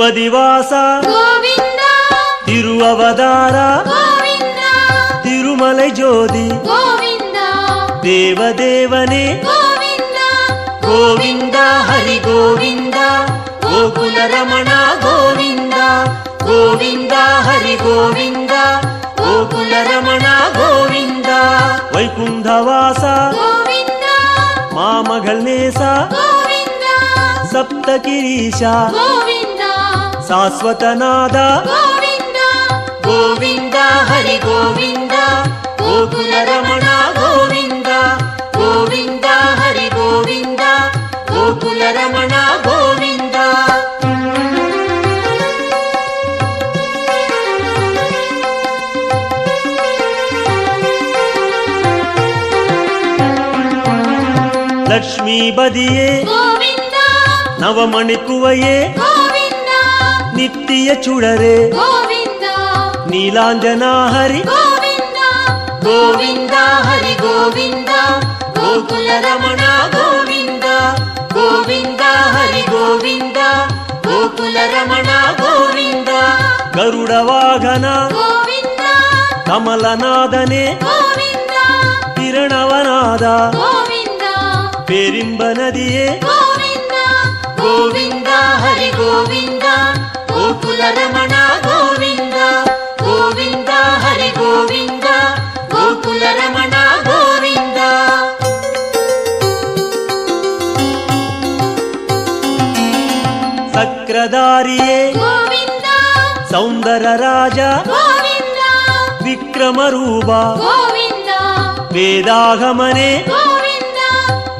திருப்பதிவாச கோவிந்த திருவவதார கோவிந்த திருமலை ஜோதி கோவிந்த தேவதேவனே கோவிந்த கோவிந்த ஹரி கோவிந்த கோகுல ரமண கோவிந்த கோவிந்த ஹரி கோவிந்த கோகுல ரமண கோவிந்த வைகுந்தவாச கோவிந்த மாமகள் நேச கோவிந்த ಸಪ್ತಗಿರೀಶ கோவிந்த ಶಾಶ್ವತನಾದ கோவிந்த ಗೋವಿಂದ ಹರಿ ಗೋವಿಂದ ಗೋಕುಲ ರಮಣ ಗೋವಿಂದ ಗೋವಿಂದ ಹರಿ ಗೋವಿಂದ ಗೋಕುಲ ರಮಣ ಗೋವಿಂದ ಲಕ್ಷ್ಮೀ ಬದಿಯೇ கோவிந்த ನವಮಣಿಕುವಯೇ கோவிந்த ನಿತ್ಯ ಚುಡರೆ கோவிந்த ನೀಲಾಂಜನಾ ಹರಿ கோவிந்த ಗೋವಿಂದ ಹರಿ ಗೋವಿಂದ ಗೋಕುಲ ರಮಣ ಗೋವಿಂದ ಗೋವಿಂದ ಹರಿ ಗೋವಿಂದ ಗೋಕುಲ ರಮಣ ಗೋವಿಂದ ಗರುಡ ವಾಹನ கோவிந்த ಕಮಲನಾದನೆ கோவிந்த ಕಿರಣವನಾದ கோவிந்த ಪೇರಿಂಬ ನದಿಯೇ கோவிந்த ಗೋವಿಂದ ಹರಿ ಗೋವಿಂದ ಗೋಕುಲ ರಮಣ ಗೋವಿಂದ ಗೋವಿಂದ ಹರಿ ಗೋವಿಂದ ಗೋಕುಲ ರಮಣ ಗೋವಿಂದ ಸಕ್ರಧಾರಿಯೇ கோவிந்த ಸೌಂದರ ರಾಜ கோவிந்த ವಿಕ್ರಮ ರೂಪ கோவிந்த ವೇದಾಗಮನೆ கோவிந்த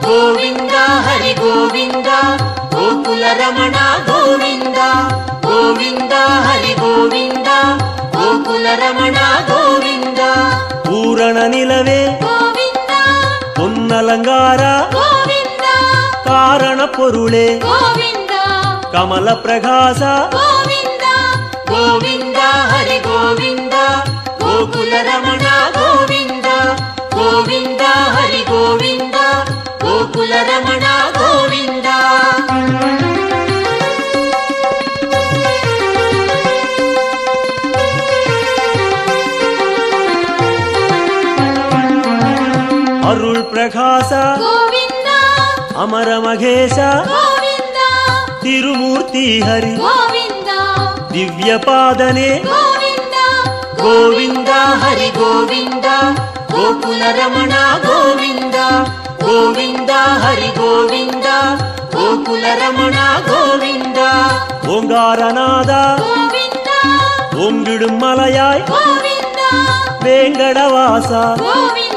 ಗೋವಿಂದ ಹರಿ ಗೋವಿಂದ ಗೋಕುಲ ರಮಣ ಗೋವಿಂದ ಗೋವಿಂದ ಹರಿ ಗೋವಿಂದ ಗೋಕುಲ ರಮಣ ಗೋವಿಂದ ಪೂರಣ ನಿಲವೇ கோவிந்த பொன்னலங்கார கோவிந்த ಕಾರಣ ಪೊರುಳೆ கோவிந்த ಕಮಲ ಪ್ರಕಾಶ கோவிந்த ಗೋವಿಂದ ಹರಿ ಗೋವಿಂದ ಗೋಕುಲ ರಮಣ ಗೋವಿಂದ ಗೋವಿಂದ ಹರಿ ಗೋವಿಂದ ಗೋಕುಲ ರಮಣ ಗೋವಿಂದ ಅರುಳ್ ಪ್ರಕಾಶ கோவிந்த ಅಮರ ಮಹೇಶ கோவிந்த ತಿರುಮೂರ್ತಿ ಹರಿ கோவிந்த ದಿವ್ಯ ಪಾದನೆ கோவிந்த ಗೋವಿಂದ ಹರಿ ಗೋವಿಂದ ಗೋಕುಲ ರಮಣ ಗೋವಿಂದ ಗೋವಿಂದ ಹರಿ ಗೋವಿಂದ ಗೋಕುಲ ರಮಣ ಗೋವಿಂದ ಓಂಗಾರನಾದ கோவிந்த ಓಂಗಿಡುಂ ಮಲಯಾಯ್ கோவிந்த ವೇಂಗಡವಾಸ கோவிந்த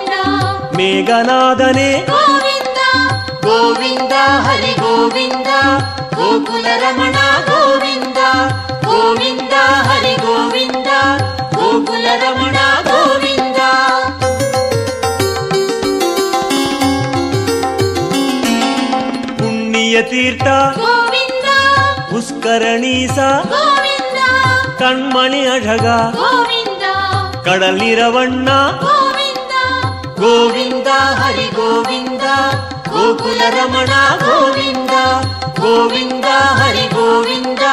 ಮೇಘನಾದನೆ கோவிந்த ಗೋವಿಂದ ಹರಿ ಗೋವಿಂದ ಗೋಕುಲ ರಮಣ ಗೋವಿಂದ ಗೋವಿಂದ ಹರಿ ಗೋವಿಂದ ಗೋಕುಲ ರಮಣ ಗೋವಿಂದ ಪುಣ್ಯ ತೀರ್ಥ கோவிந்த ಪುಷ್ಕರಣೀಸ கோவிந்த ಕಣ್ಮಣಿ ಅಢಗ கோவிந்த ಕಡಲಿರವಣ್ಣ கோவிந்த ಗೋವಿಂದ ಹರಿ ಗೋವಿಂದ ಗೋಕುಲ ರಮಣ ಗೋವಿಂದ ಗೋವಿಂದ ಹರಿ ಗೋವಿಂದ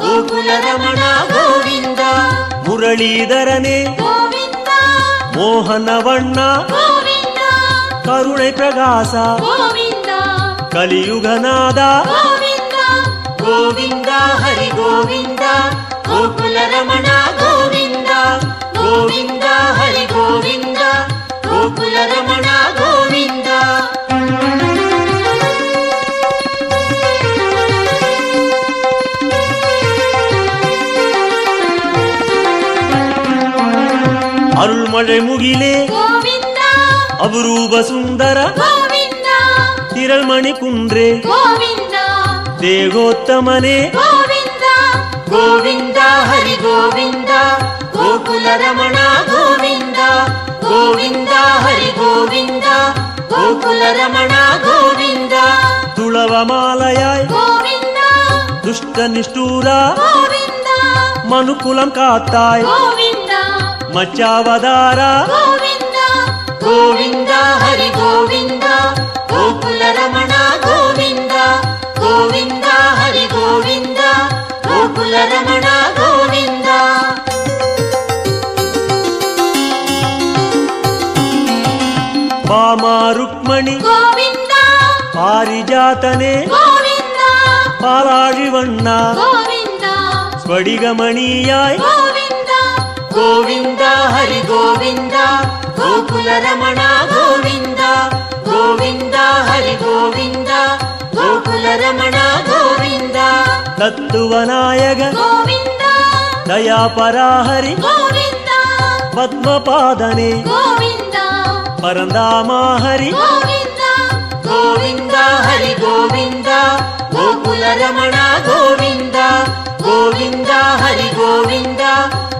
ಗೋಕುಲ ರಮಣ ಗೋವಿಂದ ಮುರಳೀಧರನೇ கோவிந்த ಮೋಹನವಣ್ಣ கோவிந்த ಕರುಣೆ ಪ್ರಕಾಶ கோவிந்த ಕಲಿಯುಗನಾದ கோவிந்த ಗೋವಿಂದ ಹರಿ ಗೋವಿಂದ ಗೋಕುಲ ರಮಣ ಗೋವಿಂದ ಗೋವಿಂದ ಹರಿ ಗೋವಿಂದ ಗೋಕುಲ ರಮಣ ಗೋವಿಂದ ಅರುಳ್ಮಳೆ ಮುಗಿಲೆ கோவிந்த ಅಪರೂಪ ಸುಂದರ கோவிந்த ತಿರಳ್ಮಣಿ ಕುಂದ್ರೆ கோவிந்த ದೇಗೋತ್ತಮನೆ கோவிந்த ಗೋವಿಂದ ಹರಿ ಗೋವಿಂದ ಗೋಕುಲ ರಮಣ ಗೋವಿಂದ ಗೋವಿಂದ ಹರಿ ಗೋವಿಂದ ಗೋಕುಲ ರಮಣ ಗೋವಿಂದ ತುಳವ ಮಾಲಯಾಯ್ கோவிந்த ದುಷ್ಟ ನಿಷ್ಠೂರ கோவிந்த ಮನುಕುಲಂ ಕಾತ್ತಾಯ್ கோவிந்த ಮಚ್ಚಾವದಾರ கோவிந்த ಗೋವಿಂದ ಹರಿ ಗೋವಿಂದ ಗೋಕುಲ ರಮಣ ಗೋವಿಂದ ಗೋವಿಂದ ಹರಿ ಗೋವಿಂದ ಗೋಕುಲ ಪಾರಿಜಾತನೆ ಗೋವಿಂದ ಪಾಲಾழிವಣ್ಣ ಗೋವಿಂದ ಸ್ಫಟಿಕಮಣಿಯಾಯ್ ಗೋವಿಂದ ಗೋವಿಂದ ಹರಿ ಗೋವಿಂದ ಗೋಕುಲ ರಮಣ ಗೋವಿಂದ ಗೋವಿಂದ ಹರಿ ಗೋವಿಂದ ಗೋಕುಲ ರಮಣ ಗೋವಿಂದ ತತ್ವನಾಯಕ ಗೋವಿಂದ ದಯಾಪರಾ ಹರಿ ಗೋವಿಂದ ಪದ್ಮಪಾದನೆ ಗೋವಿಂದ ಪರಂಧಾಮ ಹರಿ ಗೋವಿಂದ ಗೋವಿಂದ ಹರಿ ಗೋವಿಂದ ಗೋಕುಲ ರಮಣ ಗೋವಿಂದ ಗೋವಿಂದ ಹರಿ ಗೋವಿಂದ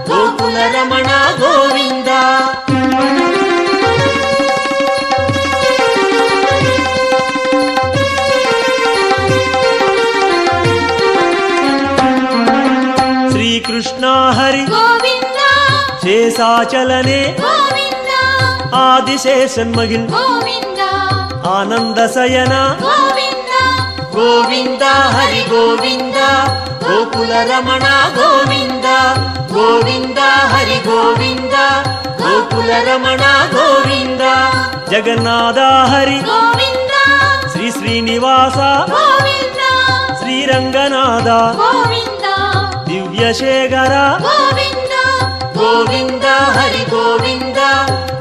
ಗೋಕುಲ ರಮಣ ಗೋವಿಂದ ಶ್ರೀಕೃಷ್ಣ ಹರಿ ಗೋವಿಂದ ಶೇಷಾಚಲನೆ ಗೋವಿಂದ ಆದಿಶೇಷನ್ಮಗಿಲ್ ಗೋವಿಂದ ಆನಂದ ಸಯನ ಗೋವಿಂದ ಗೋವಿಂದ ಹರಿ ಗೋವಿಂದ ಗೋಕುಲ ರಮಣ ಗೋವಿಂದ ಗೋವಿಂದ ಹರಿ ಗೋವಿಂದ ಗೋಕುಲ ರಮಣ ಗೋವಿಂದ ಜಗನ್ನಾಥ ಹರಿ ಗೋವಿಂದ ಶ್ರೀ ಶ್ರೀನಿವಾಸ ಗೋವಿಂದ ಶ್ರೀರಂಗನಾಥ ಗೋವಿಂದ ದಿವ್ಯಶೇಖರ ಗೋವಿಂದ ಗೋವಿಂದ ಹರಿ ಗೋವಿಂದ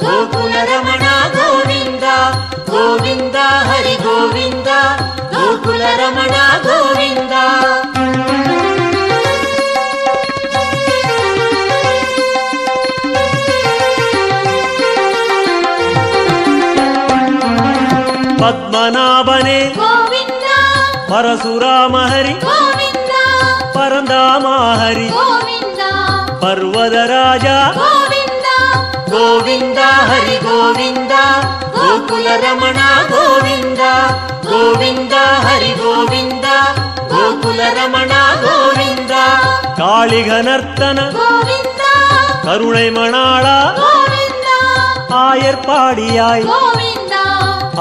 ಗೋಕುಲ ರಮಣ ಗೋವಿಂದ ಗೋವಿಂದ ಹರಿ ಗೋವಿಂದ ಗೋಕುಲ ರಮಣ ಗೋವಿಂದ ಪದ್ಮನಾಭನೆ ಗೋವಿಂದ ಪರಶುರಾಮ ಹರಿ ಗೋವಿಂದ ಪರಂಧಾಮ ಹರಿ ಗೋವಿಂದ ಪರ್ವತ ರಾಜ ಗೋವಿಂದ ಗೋವಿಂದ ಹರಿ ಗೋವಿಂದ ಗೋಕುಲ ರಮಣ ಗೋವಿಂದ ಗೋವಿಂದ ಹರಿ ಗೋವಿಂದ ಗೋಕುಲ ರಮಣ ಗೋವಿಂದ ಕಾಳಿಘನರ್ತನ ಗೋವಿಂದ கருணை மணாளா ಗೋವಿಂದ ஆயர்பாடியாய் ಗೋವಿಂದ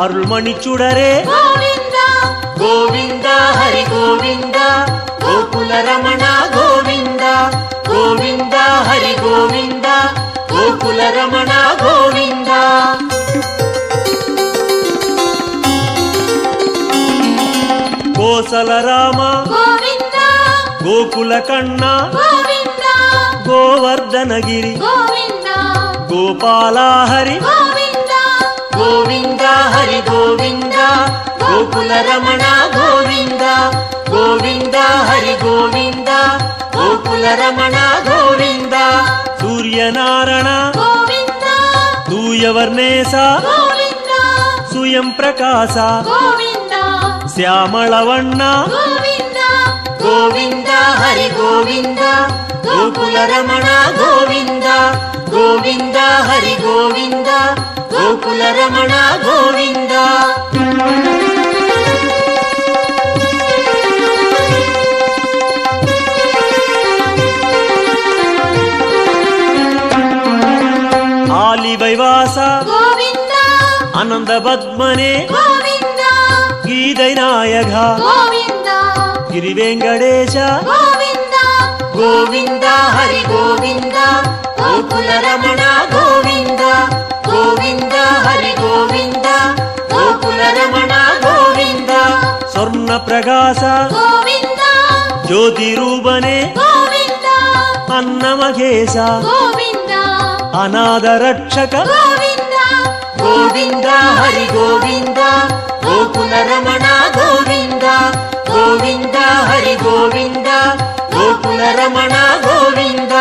அருள்மணி சுடரே ಗೋವಿಂದ கோவிந்த ஹரி கோவிந்த கோகுல ரமண கோவிந்த கோவிந்த ஹரி கோவிந்த கோகுல ரமண கோவிந்த கோசல ராம ಗೋವಿಂದ கோகுல கண்ணா ಗೋವಿಂದ கோவர்தனகிரி ಗೋವಿಂದ கோபால ஹரி ಗೋವಿಂದ கோவிந்த ஹரி கோவிந்த கோகுல ரமண கோவிந்த கோவிந்த ஹரி கோவிந்த கோகுல ரமண கோவிந்த சூரியநாராயண ಗೋವಿಂದ தூயவர்ணேச ಗೋವಿಂದ சுயம் பிரகாச ಗೋವಿಂದ ಶ್ಯಾಮಳವಣ್ಣ ಗೋವಿಂದ கோவிந்த ஹரி கோவிந்த கோகுல ரமண கோவிந்த கோவிந்த ஹரி கோவிந்த கோகுல ரமண கோவிந்த ஆலிவைவாச ಗೋವಿಂದ அனந்த பத்மனே ಗೋವಿಂದ கீதை நாயக ಗೋವಿಂದ ಗಿರಿವೆಂಕಟೇಶ ಗೋವಿಂದ ಗೋವಿಂದ ಹರಿ ಗೋವಿಂದ ಗೋಕುಲ ರಮಣ ಗೋವಿಂದ ಗೋವಿಂದ ಹರಿ ಗೋವಿಂದ ಗೋಕುಲ ರಮಣ ಗೋವಿಂದ ಸ್ವರ್ಣ ಪ್ರಕಾಶ ಗೋವಿಂದ ಜ್ಯೋತಿ ರೂಪನೆ ಗೋವಿಂದ ಅನ್ನಮಘೇಶ ಗೋವಿಂದ ಅನಾಥ ರಕ್ಷಕ ಗೋವಿಂದ ಗೋವಿಂದ ಹರಿ ಗೋವಿಂದ ಗೋಕುಲ ರಮಣ ಗೋವಿಂದ ಗೋವಿಂದ ಹರಿ ಗೋವಿಂದ ಗೋಕುಲ ರಮಣ ಗೋವಿಂದ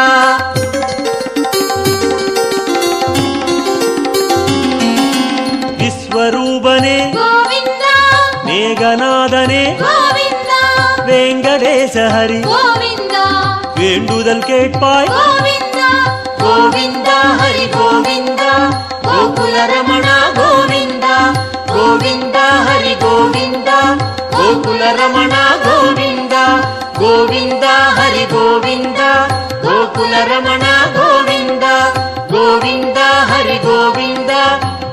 ವಿಶ್ವರೂಪನೆ ಗೋವಿಂದ ಮೇಘನಾದನೆ ಗೋವಿಂದ ವೆಂಕಟೇಶ ಹರಿ ಗೋವಿಂದ வேண்டுதல் கேட்பாய் ಗೋವಿಂದ ಗೋವಿಂದ ಹರಿ ಗೋವಿಂದ ಗೋಕುಲ ರಮಣ ಗೋವಿಂದ ಗೋವಿಂದ ಹರಿ ಗೋವಿಂದ ಗೋಕುಲ ರಮಣ ಗೋವಿಂದ ಗೋವಿಂದ ಹರಿ ಗೋವಿಂದ ಗೋಕುಲ ರಮಣ ಗೋವಿಂದ ಗೋವಿಂದ ಹರಿ ಗೋವಿಂದ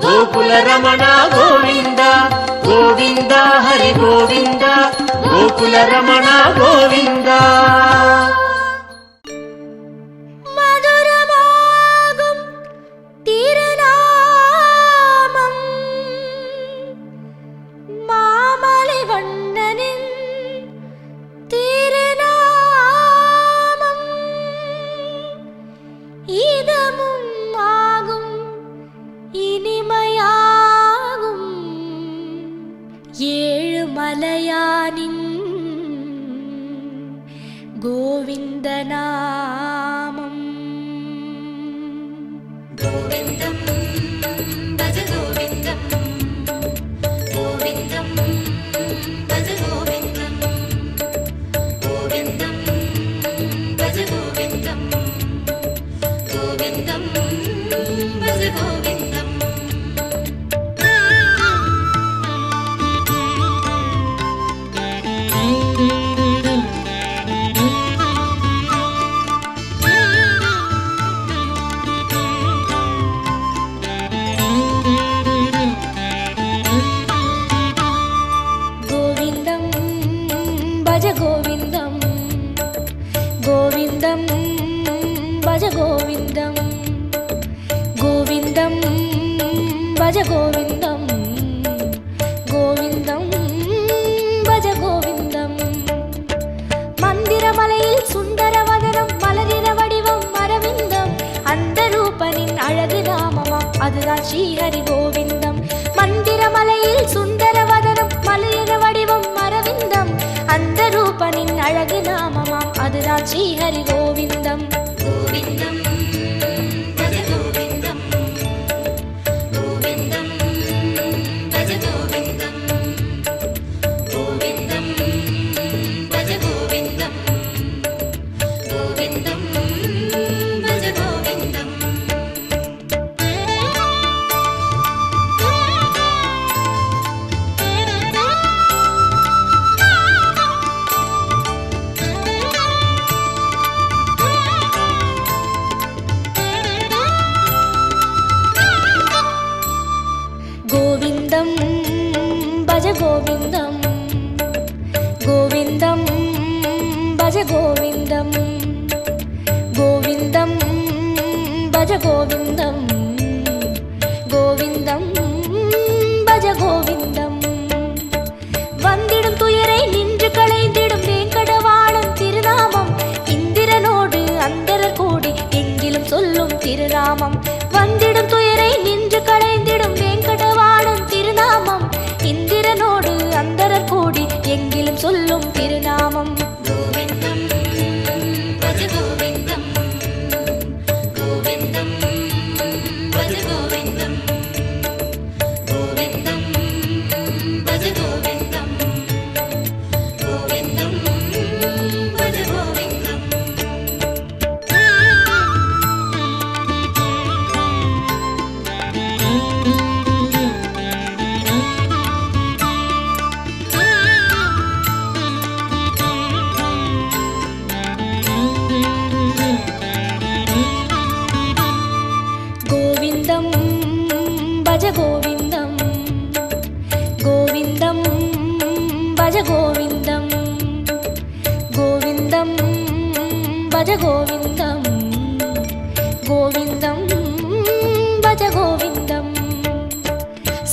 ಗೋಕುಲ ರಮಣ ಗೋವಿಂದ ಗೋವಿಂದ ಹರಿ ಗೋವಿಂದ ಗೋಕುಲ ರಮಣ ಗೋವಿಂದ மதுரமாகும் திருநாமம் மாமலை இதமும் ஆகும் இனிமையாகும் ஏழு மலையானின் கோவிந்த நாமம். கோவிந்தம் பஜ கோவிந்தம், கோவிந்தம் பஜ கோவிந்தம், கோவிந்தம் பஜ கோவிந்தம், கோவிந்தம் பஜ கோவிந்தம். கோவிந்தம் கோவிந்தம் பஜ கோவிந்தம், கோவிந்தம் பஜ கோவிந்தம், கோவிந்தம் பஜ கோவிந்தம். மந்திரமலையில் சுந்தரவதனம் மலரின வடிவம் அரவிந்தம், அந்த ரூபனின் அழகு நாமமாம் அதுதான் ஸ்ரீஹரி கோவிந்தம். மந்திரமலையில் சுந்தரவதனம் மலரின வடிவம் அரவிந்தம், அந்த ரூபனின் அழகு நாமமாம் அதுதான் ஸ்ரீஹரி கோவிந்தம். கோவிந்தம் பஜ கோவிந்தம், கோவிந்தம் பஜ கோவிந்தம், கோவிந்தம் பஜ கோவிந்தம், கோவிந்தம் பஜ கோவிந்தம். கோவிந்தம் பஜ கோவிந்தம், கோவிந்தம் பஜ கோவிந்தம், கோவிந்தம் பஜ கோவிந்தம், கோவிந்தம் பஜ கோவிந்தம். வந்திடும் துயரை நின்று களைந்திடும் வேங்கடவாணன் திருநாமம், இந்திரனோடு அந்தரர் கூடி எங்கிலும் சொல்லும் திருநாமம். வந்திடும் துயரை நின்று களைந்திடும் வேங்கடவாணன் திருநாமம், இந்திரனோடு அந்தரர் கூடி எங்கிலும் சொல்லும் திருநாமம். கோவிந்தம் பஜ கோவிந்தம், கோவிந்தம் பஜ கோவிந்தம், கோவிந்தம் பஜ கோவிந்தம், கோவிந்தம் பஜ கோவிந்தம். கோவிந்தம் பஜ கோவிந்தம், கோவிந்தம் பஜ கோவிந்தம், கோவிந்தம் பஜ கோவிந்தம், கோவிந்தம் பஜ கோவிந்தம்.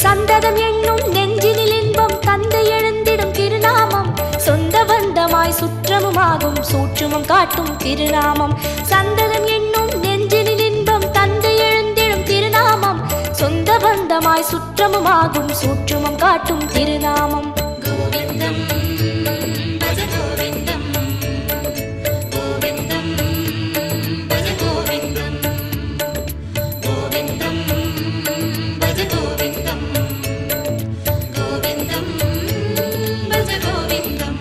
சந்ததம் என்னும் நெஞ்சினில் இன்பம் தந்தை எழுந்திடும் திருநாமம், சொந்த பந்தமாய் சுற்றமுமாகும் சூட்சுமம் காட்டும் திருநாமம். சந்ததம் என்னும் நெஞ்சினில் இன்பம் தந்தை எழுந்திடும் திருநாமம், சொந்த பந்தமாய் சுற்றமுமாகும் சூட்சுமம் காட்டும் திருநாமம். கோவிந்தம் பஜ கோவிந்தம், கோவிந்தம் பஜ கோவிந்தம், கோவிந்தம் பஜ கோவிந்தம், கோவிந்தம் பஜ கோவிந்தம்.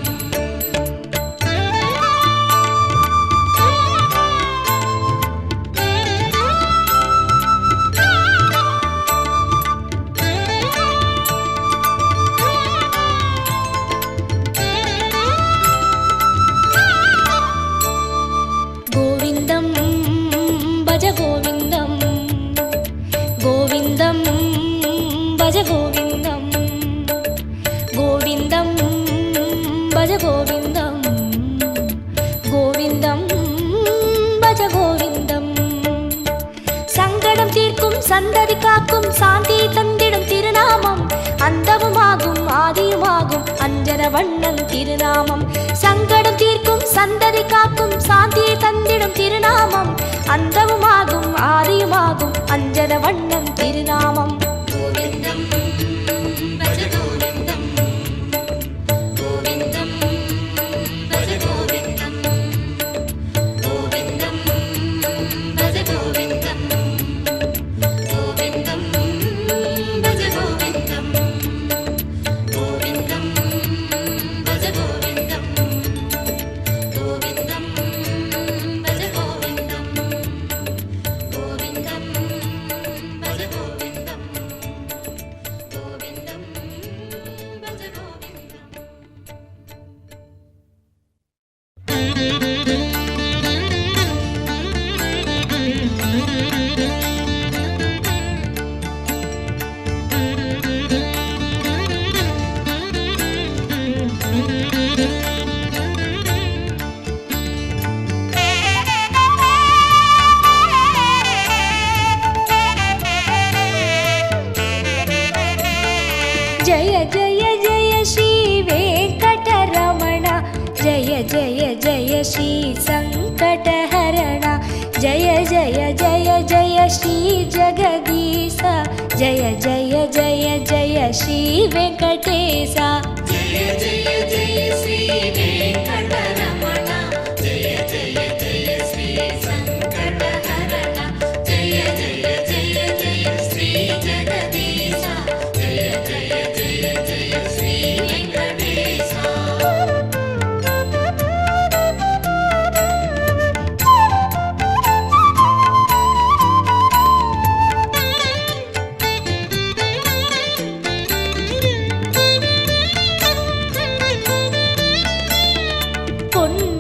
கோவிந்தம் பஜ கோவிந்தம், கோவிந்தம் பஜ கோவிந்தம், கோவிந்தம் பஜ கோவிந்தம், கோவிந்தம் பஜ கோவிந்தம். சங்கடம் தீர்க்கும் சந்ததி காக்கும் சாந்தி தந்திடும் திருநாமம், அந்தமுமாகும் ஆதியுமாகும் அஞ்சன வண்ணன் திருநாமம். சங்கடம் தீர்க்கும் சந்ததி காக்கும் சாந்தியை தந்திடும் திருநாமம், அந்தமுமாகும் जय जय जय जय श्री जगदीश जय जय जय जय श्री वेंकटेश जय जय जय श्री वेंकटरमण जय जय जय श्री संकटहरण जय जय जय जय श्री जगदीश जय जय जय जय श्री वेंकटेश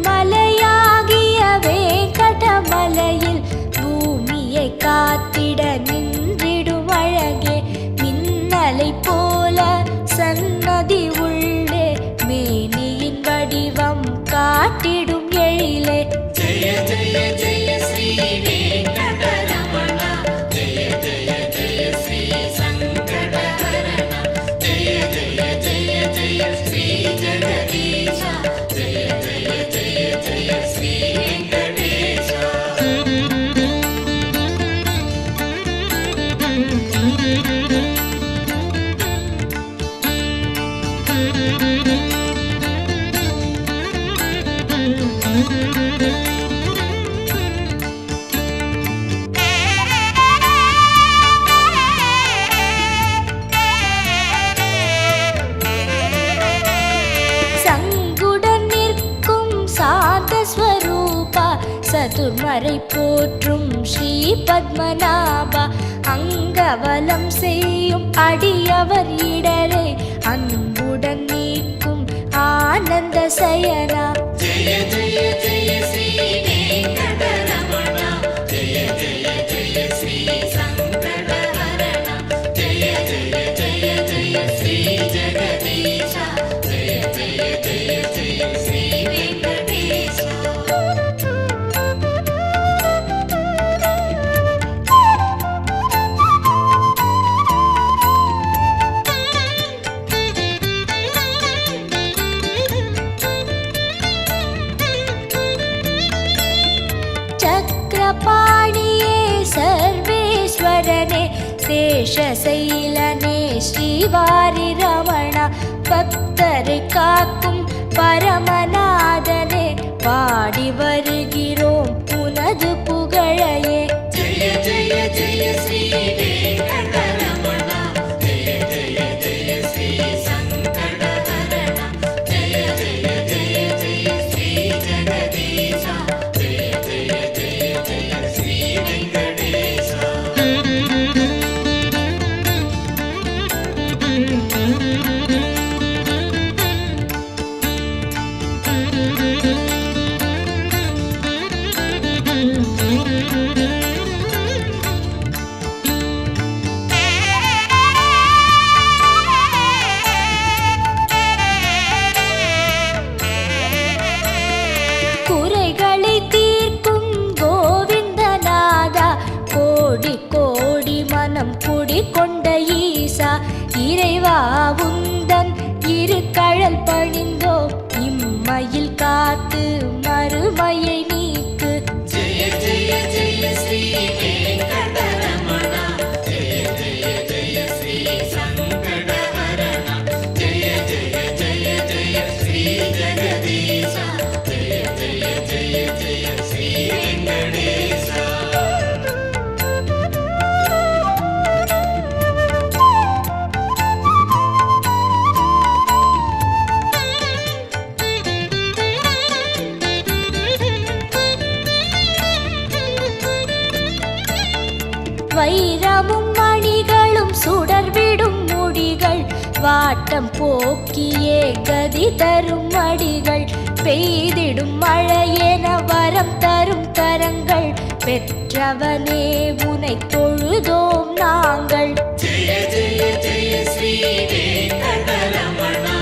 பொன்மலையாகிய வேங்கடமலையில் பூமியை காத்திட நின்றிடும் அழகே மின்னலை போல சன்னதி உள்ளே மேனியின் வடிவம் காட்டிடும் எழிலே जय जय जय श्री वेंकटरमण जय जय जय श्री संकटहरण जय जय जय जय श्री जगदीश जय जय जय जय श्री वेंकटेश சங்குடன் நிற்கும் சாந்த ஸ்வரூபா சதுர்மறை போற்றும் ஸ்ரீ பத்மநாபா அங்கவலம் செய்யும் அடியவர் இடரை அன்புடன் நீக்கும் ஆனந்த சயனா जय जय जय श्री वेंकटरमण जय जय जय श्री संकटहरण जय जय जय जय श्री जगदीश जय जय जय जय श्री वेंकटेश சக்கரபாணியே சர்வேஸ்வரனே சேஷசைலனே ஸ்ரீவாரி ரமணா பக்தரை காக்கும் பரமநாதனே பாடி வருகிறோம் உனது புகழையே जय जय जय श्री वेंकटरमण जय जय जय श्री संकटहरण जय जय जय जय श्री जगदीश जय जय जय जय श्री वेंकटेश குறைகளை தீர்க்கும் கோவிந்தநாதா கோடி கோடி மனம் குடிகொண்ட ஈசா இறைவா உந்தன் இரு கழல் பணிந்தோ இம்மையில் காத்து மறுமையை நீக்கு जय जय जय श्री वेंकटरमण जय जय जय श्री संकटहरण जय जय जय जय श्री जगदीश जय जय जय जय श्री वेंकटेश வைரமும் மணிகளும் சுடர்விடும் முடிகள் வாட்டம் போக்கியே கதி தரும் அடிகள் பெய்திடும் மழையென வரம் தரும் கரங்கள் பெற்றவனே உனை தொழுதோம் நாங்கள் जय जय जय श्री वेंकटरमण